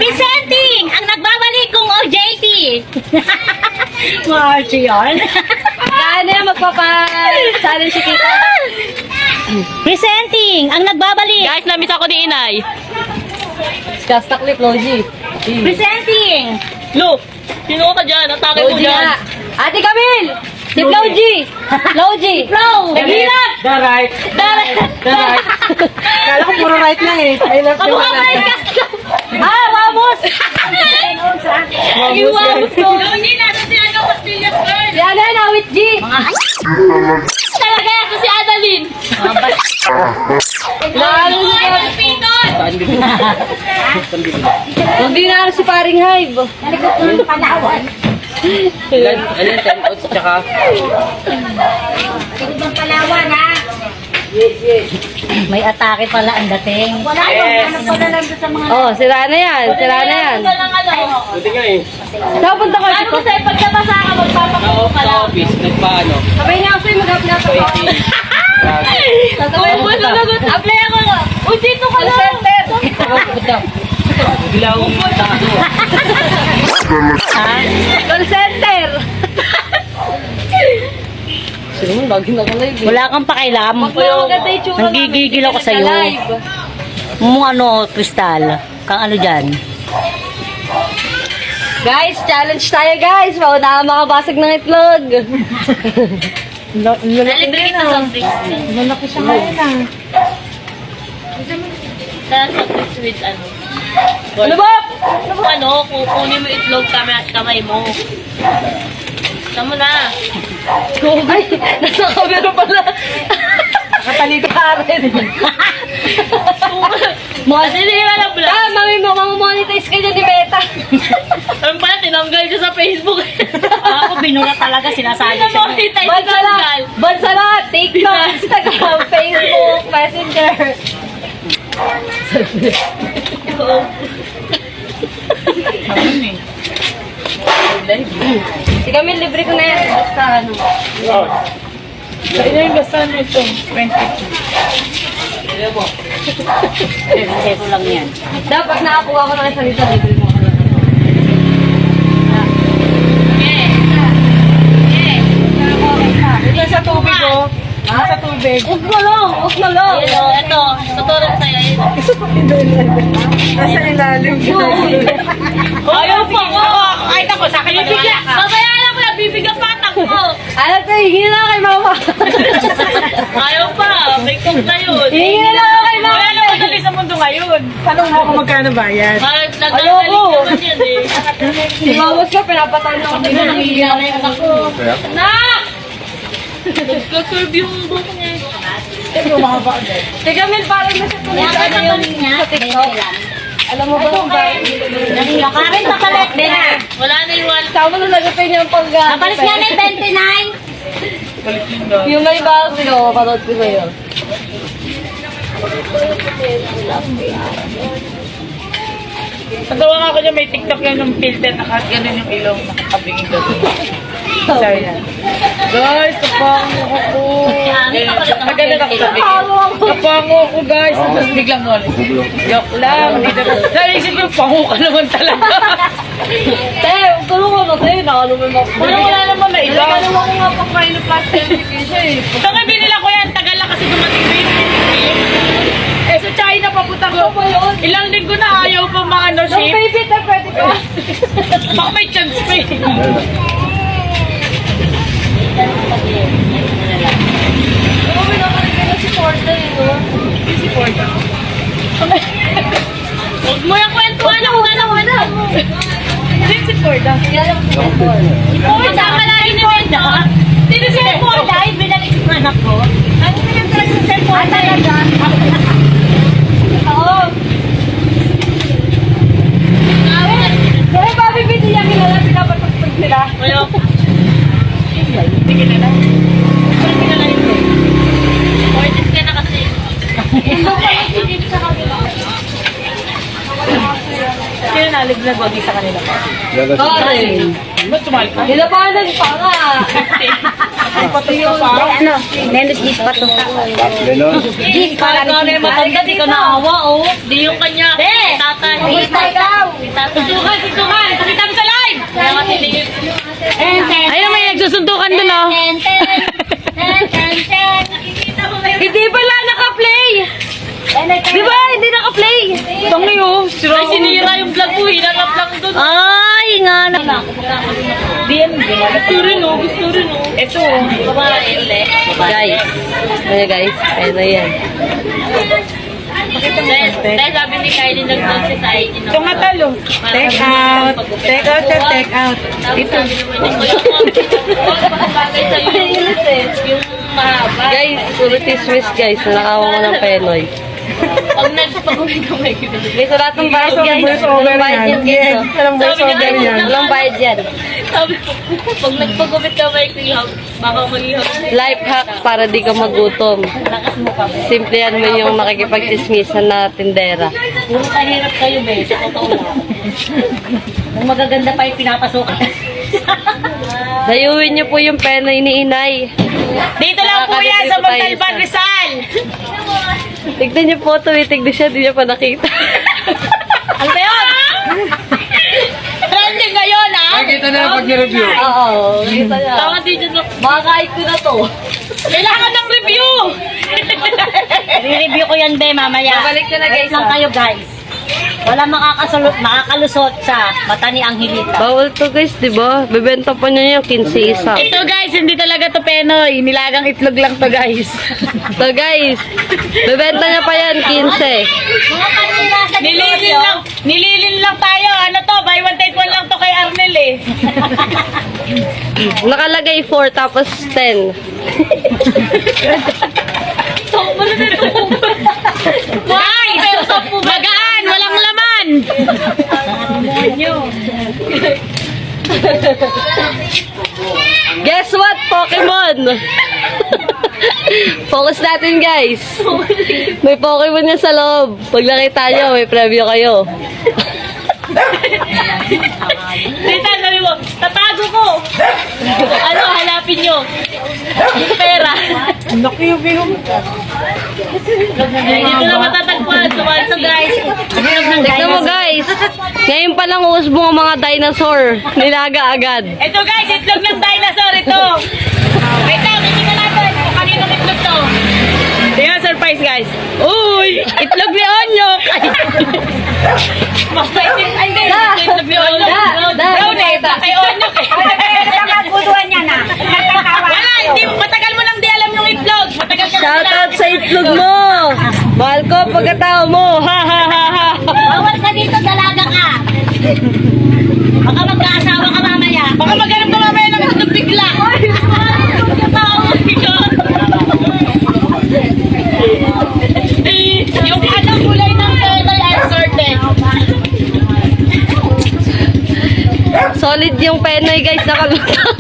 Presenting ang nagbabalik kong OJT. March yun. Kaya na magpapa-challenge si Kita. Presenting ang nagbabalik. Guys, namiss ako ni Inay. Kasta clip, Logi. Presenting. Lo, sino ka dyan? Atake mo Logi dyan. nga. Ate Camille! Si Logi! Logi! Flow. Naghirap! The right. The right. Kala ko puro right lang eh. I love you. Vamos! Yung wamos ko. Hindi na. Si ano, Castillas girl. Si Ana na with G! Talaga. Si Adalyn. Lalo Ay, Pilipinos. Hindi na si paring Hive. Nalikot ko ng Palawan. Ano yung 10 outs tsaka? Nalikot ng Palawan, ha? May atake pala ang dating. Wala yung ano pala lang sa mga... Oh, sira na yan. Sira na yan. Wala lang ano. Buti nga eh. Saan punta ko? Ano mo sa'yo, pagkabasa ka, magpapakulo ka Sa lang. office, nagpaano? Sabay niya ako sa'yo mag-apply ako. Sabay mo sanagot. Apply ako lang. Uy, dito ka lang. Center! Bigla akong tato. Call center! Sino mo, lagi na ka live eh. Wala kang pakialam. Maganda yung tsura namin. Nanggigigil ako sa'yo. Live. Mo ano, Crystal. Kang ano dyan. Guys, challenge tayo guys. Mauna ka makabasag ng itlog. Nalibre kita sa fridge. Malaki siya ngayon ah. Sa fridge with ano. Ano ba? Ano, kukunin mo itlog kamay mo. Tama na. Ay, nasa camera pala. Nakapalito ka rin. Sinira na vlog. Mami-monetize ka niya ni Meta. Ano pala, tinanggal siya sa Facebook. Ako binura talaga sinasabi Ano ko. mo, kita Bansa lahat. Bansa lahat. TikTok, Instagram, Facebook, Messenger. Si Camille, libre ko na yan. Basta ano. Sa inyo yung basta nito. 20. Peso lang yan. Dapat nakakuha ko ng isang liter, libre mo ako lang. Ito sa tubig oh. Sa tubig. Huwag na lang, huwag na lang. Ayun, ito. Tuturo ko sa'yo. Ayun. Nasa ilalim. Ayaw pa ko. Kahit ako, sa akin bibigyan. Babayaran ko lang, bibigyan patang ko. Ano to, hingi na kay mama. Ayaw pa, may cook na yun. Hingi na lang kay mama. Wala na madali sa mundo ngayon. Tanong mo kung magkano bayad. Nagdadalik naman yan eh. Si mama ka, pinapatay na ako. Hindi na nangigilan na yung anak ko. Nak! Nagka-curve yung buhok niya. Si Camille, parang nasa tuloy Yan sa ka ano naman yun. niya. Sa TikTok. Alam mo ba kung ba? Karin papalit din. Wala na yung one. Tama na lagapin niya ang pag... Kapalit nga na yung 29. Yung may bago sila, mapanood ko sa'yo. Nagawa nga ako dyan, may TikTok yan yung filter na ganun yung ilong nakakabingin doon. Sorry na. Guys, kapango ako. Magalan ako sabi. Kapango ako guys. Tapos biglang wala. Joke lang. Naisip ko, pango ka naman talaga. Te, tulungan mo, te. Nakalumin ako. Wala naman na iba. Nakalumin ko nga pang rhinoplasty siya eh. Saka binila ko yan, tagal lang kasi dumating rin. Eh sa China papunta ko. Ilang linggo na ayaw pa maano Nung ship. baby, te, pwede ka. Baka may chance pa eh. Ako, pinapalagay na si Porta eh, no? Si Porta. Huwag mo yung kwentuhan ako na naman. Si Porta. Kaya lang si Porta. Porta, malagi ni Porta. Sino si Porta? Ay, binalik yung anak ko. Ano pinagtalag sa Sir Porta? Oo. Kaya ba, bibili niya kilala, pinapatagpag sila. Ayaw. Hindi ka na lang. Pwede ka lang ito. Portis ka na kasi. Sino naliglag wag sa kanila pa? Karen. Ba't sumali ka? Nilabanan pa nga. Ay, pati ka pa. Ano? Menos Gis pa to. Ganon. Gis pa. Parang matanda, di ka naawa, oh. Di yung kanya. Tatay Suntukan! Pakita mo sa live! Ayun, may nagsusuntukan dun, oh. Hindi pala naka-play. Di ba? Hindi naka-play. Tangi, oh. Ay, sinira yung vlog ko. Hinarap lang doon. Ay, nga na. Gusto rin, oh. Gusto rin, oh. Ito, oh. Guys. Ano guys? Ayun na yan. Dahil sabi ni Kylie nag-down siya sa IG. Ito nga talo. Take out. Take out na take out. Ito. Bagay sa'yo yung mahaba. Guys, puro tismis guys. Nakawa ko ng penoy. Pag nagpag-uwi ka may kibili. Guys, wala tong bayad guys. Walang bayad yan guys. oh. Walang voiceover yan. Walang bayad yan. Sabi ko, pag nagpag-uwi ka may kihap, baka mag-ihap. Life hack para di ka magutom. Simple yan mo yung makikipagtismisan na tindera. Puro kahirap kayo, be. Sa totoo lang. Nung magaganda pa yung pinapasukan. Dayuin niyo po yung penoy ni Inay. Dito lang po yan sa Montalban, Rizal. Tignan niyo po, tumitignan siya, di niya pa nakita. Ano ba yun? Trending ngayon, ha? Nakikita na lang pag ni-review. Oo, nakita niya. Tama din dyan. Makakain ko na to. Kailangan ng review! I-review ko yan, be, mamaya. Babalik ka na, guys, Wait lang ah. kayo, guys. Wala makakalusot sa mata ni Angelita. Bawal to guys, di ba? Bebenta pa niya yung 15 isa. Ito guys, hindi talaga to penoy. Nilagang itlog lang to guys. So guys, bebenta niya pa yan 15. Nililin lang tayo. Ano to? Buy one take one lang to kay Arnel eh. Nakalagay 4 tapos 10. Guys! Magaan! Walang laman! Guess what, Pokemon? Focus natin guys. May Pokemon niya sa loob. Pag nakita niyo, may preview kayo. Tita, sabi mo, tatago ko! Ano, hanapin nyo? Pera. Dito na matatagpuan. Ito guys. Tignan mo guys. Ngayon pa lang uusbong ang mga dinosaur. Nilaga agad. Ito guys, itlog ng dinosaur ito. Wait lang, titignan natin kung kaninong itlog to. Tingnan, surprise guys. Uy! Itlog ni Onyok! Basta itlog, ay hindi, itlog ni Onyok. Da. Brown eh, kay Onyok eh. Wala, hindi, matagal mo nang di alam yung itlog. Matagal ka nang Shoutout sa itlog mo. Mahal ko pagkatao mo. Ha ha ha ha. Bawal ka dito, dalaga ka. Baka magkaasawa ka mamaya. Baka maghanap ka mamaya ng itlog bigla. Yung anong kulay ng penoy unsorted. Solid yung penoy guys. Nakalutang.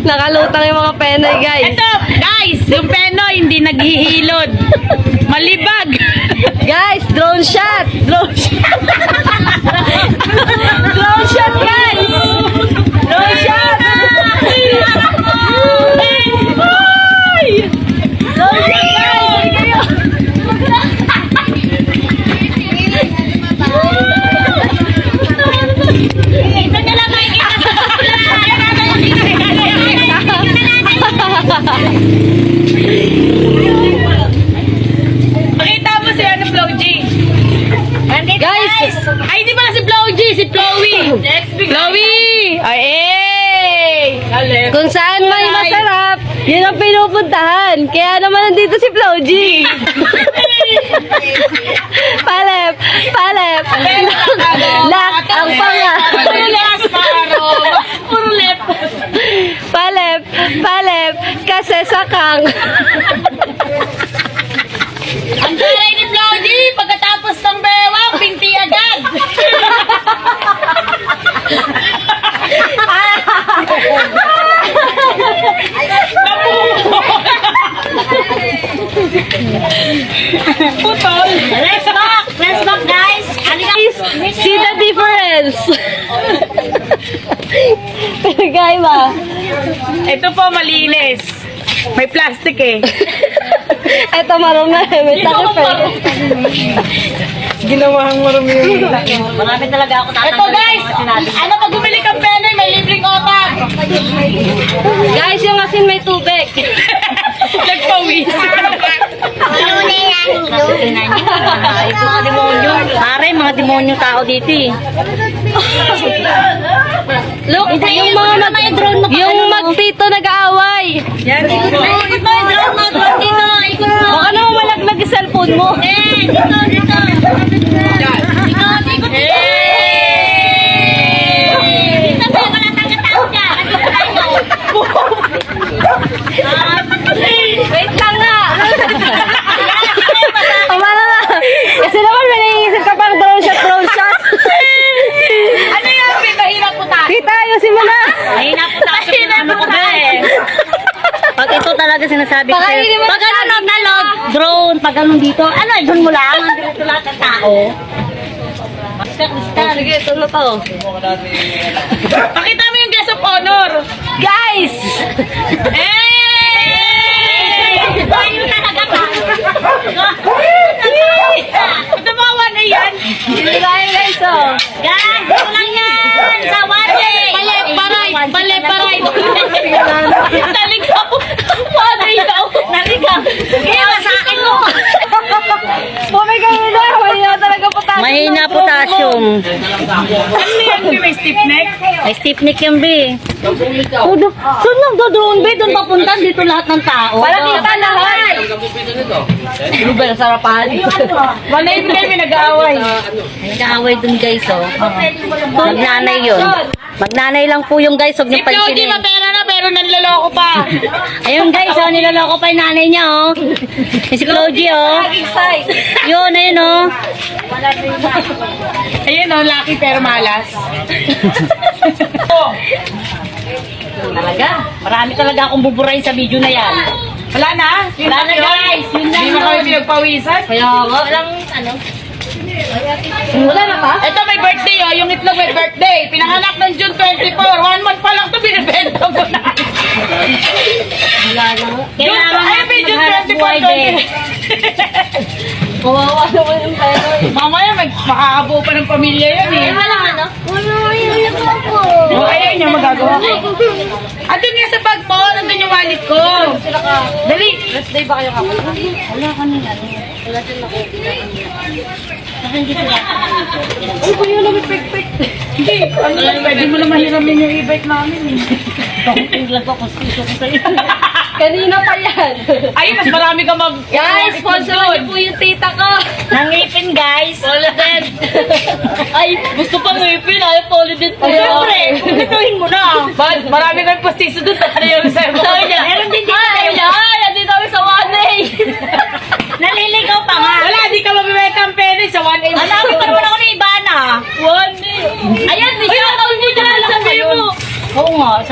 Nakalutang yung mga penoy guys. Ito, guys, yung penoy hindi naghihilod. Malibag. Guys, drone shot. Drone shot. Drone shot guys. Drone shot. Drone shot guys. Ito na lang makikita sa Pakita mo si ano, Flo G. Guys, Ay, hindi pala si Flo G, si Chloe. Chloe! Ay, eh! kung saan may masarap, yun ang pinupuntahan. Kaya naman nandito si Flo G. Palep, palep. Lak ang panga. Puro lep. Palep, palep, kasi sakang. Ang galing ni Flo G, pagkatapos ng bewang, pinti agad. Putol. Let's back, guys. See the difference. Pero guys ba? Ito po malinis. May plastic eh. Ito ito marumi. May takip eh. Ginawang marami yung laki. Marami talaga ako tatanggalin. Ito guys, ano pag bumili kang penoy, may libreng otak. Guys, yung asin may tubig. Nagpawis. Mga demonyo. Pare, mga demonyo tao dito eh. Look, yung mga yung magtito nag-aaway. Ikot mo, drone mo, drone dito. Ikot mo. Baka naman malaglag yung cellphone mo. Dito, dito. Ikot mo. Dito ba, wala tangga-tao dyan. Nandito tayo. Wait lang nga. Tama na na. Kasi naman may naiisip ka pang drone shot, drone shot. Ano yan? May mahirap po tayo. Kita, ayusin mo na. Mahina po tayo. Ano ko ba eh. Pag ito talaga sinasabi ko sa'yo. Pakainin mo Pag ano nagtalog, drone, pag ano dito, ano, drone mo lang. Dito lahat ng tao. Sige, ito na to. Pakita mo yung guest of honor. Guys! Tayo talaga pa. Tumawa na yan. Hindi tayo guys, oh. Guys, dito lang yan. Sa one day. Paray. Naligaw. Paray daw. Naligaw. Kaya masakin mo. Bumigay mo na. Mahina talaga potassium. Mahina potassium. Ano yan? May stiff neck? May stiff neck yung B. Saan lang doon, B? Doon papunta dito lahat ng tao. Para kita lahat. Ano ba, nasarapan? Wala yun kayo may nag-aaway. Nag-aaway dun guys, oh. Magnanay yun. Magnanay lang po yung guys, huwag Si niyo Claudie pansinin. mapera na pero nanloloko pa. Ayun guys, oh, niloloko pa yung nanay niya, oh. Si Claudie, oh. Yun, ayun, oh. Ayun o, lucky pero malas. Talaga, marami talaga akong buburahin sa video na yan. Wala na? Wala na guys, yun lang Hindi mo yun. kami pinagpawisan. Kaya nga. Walang, ano, Wala na pa? Ito may birthday oh, yung itlog may birthday. Pinanganak ng June 24. 1 month pa lang ito binibenta mo na. kailangan Ay, may natin June maghanap 24. buhay din. Kawawa naman yung pera. Mamaya makakabuo pa ng pamilya yan eh. Walang ano? Oh, ayun niya magagawa ko. Andun nga sa bag mo, nandun yung wallet ko. Dali. Birthday ba kayo kapag? Wala ka nila. Wala din ako. Kasi hindi sila. Ay, kuya lang, may pek-pek. Hindi, ano, pwede mo na mahiramin yung e-bike namin eh. Tingnan ko kung gusto ko sa'yo. Kanina pa yan. Ay, mas marami ka mag... Guys, sponsoran niyo po yung tita ko. Nangipin guys. Solid. Ay, gusto pa ngipin. Ayaw solid din po. Siyempre, pumituhin mo na. Bakit? Marami kang pastiso doon. Ano yung sa'yo? Meron din dito Ay, tayo. ay, andito kami sa one day. Naliligaw pa nga. Wala, di ka mabibenta ang pera sa 1A. Hanapin pa naman ako ni Ivana. One day. Ayan, di siya. Hindi ka lang sabihin mo. Oo nga.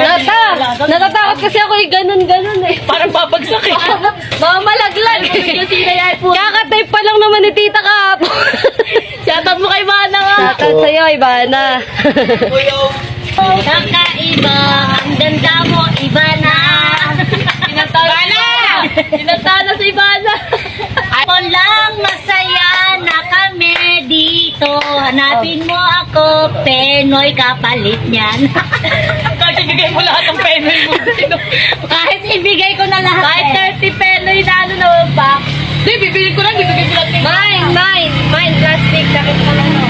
Natatakot kasi ako yung ganun eh. Parang babagsak eh. Baka malaglag. Kakatape pa lang naman ni tita kahapon. Shoutout mo kay Ivana nga. Shoutout sa'yo, Ivana. Kakaiba. Ang ganda mo, Ivana. Pinatalo si Ivana. Ako lang masaya na kami dito. Hanapin mo ako, Penoy kapalit niyan. Kahit ibigay mo lahat ng penoy mo. Kahit ibigay ko na lahat. Kahit 30 Penoy na ano naman pa. Di, bibili ko lang. Bibigay ko lang. Mine, plastic. Sakit ko lang no.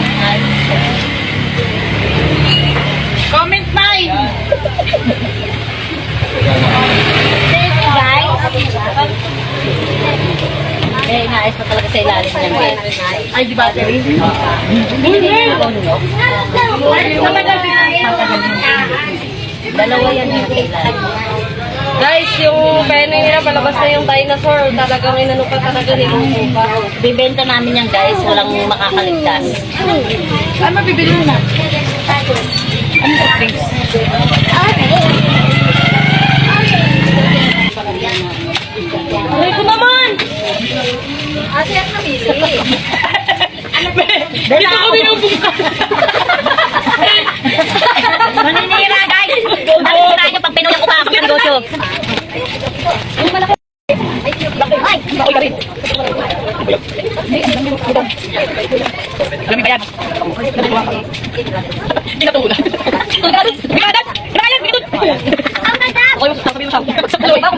Comment mine. Thank you guys. Eh, naayos pa talaga sa ilalim niyan guys. Ay, di battery? Hindi na nyo. Dalawa yan yung sa ilalim. Guys, yung pena nila palabas na yung dinosaur. Talagang inano pa talaga nila. Bibenta namin yan guys. Walang makakaligtas. Ay, mabibili mo na. Ano sa drinks? Ay, ko naman! Dito ko binubungkas. Maninira guys! Nakikita nyo pag Pinoy ang umabot ng negosyo. Ay! Alam mo ba yan? Hindi natulad. Bigadat! Bigadat! Ako yung sasabihin mo sa akin. Sa tuloy. Alam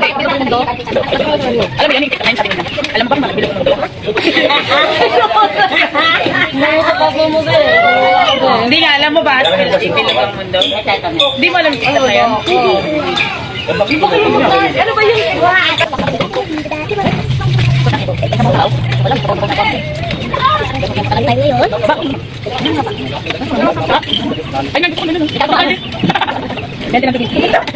mo yan, yung kitahin sa atin. Alam mo ba kung makabilog ng mundo? Hindi nga, alam mo ba? Ibilog ang mundo. Hindi mo alam yung kita na yan? Ano ba yun? Ay, nandito ko na nun. Ay, nandito ko na nun.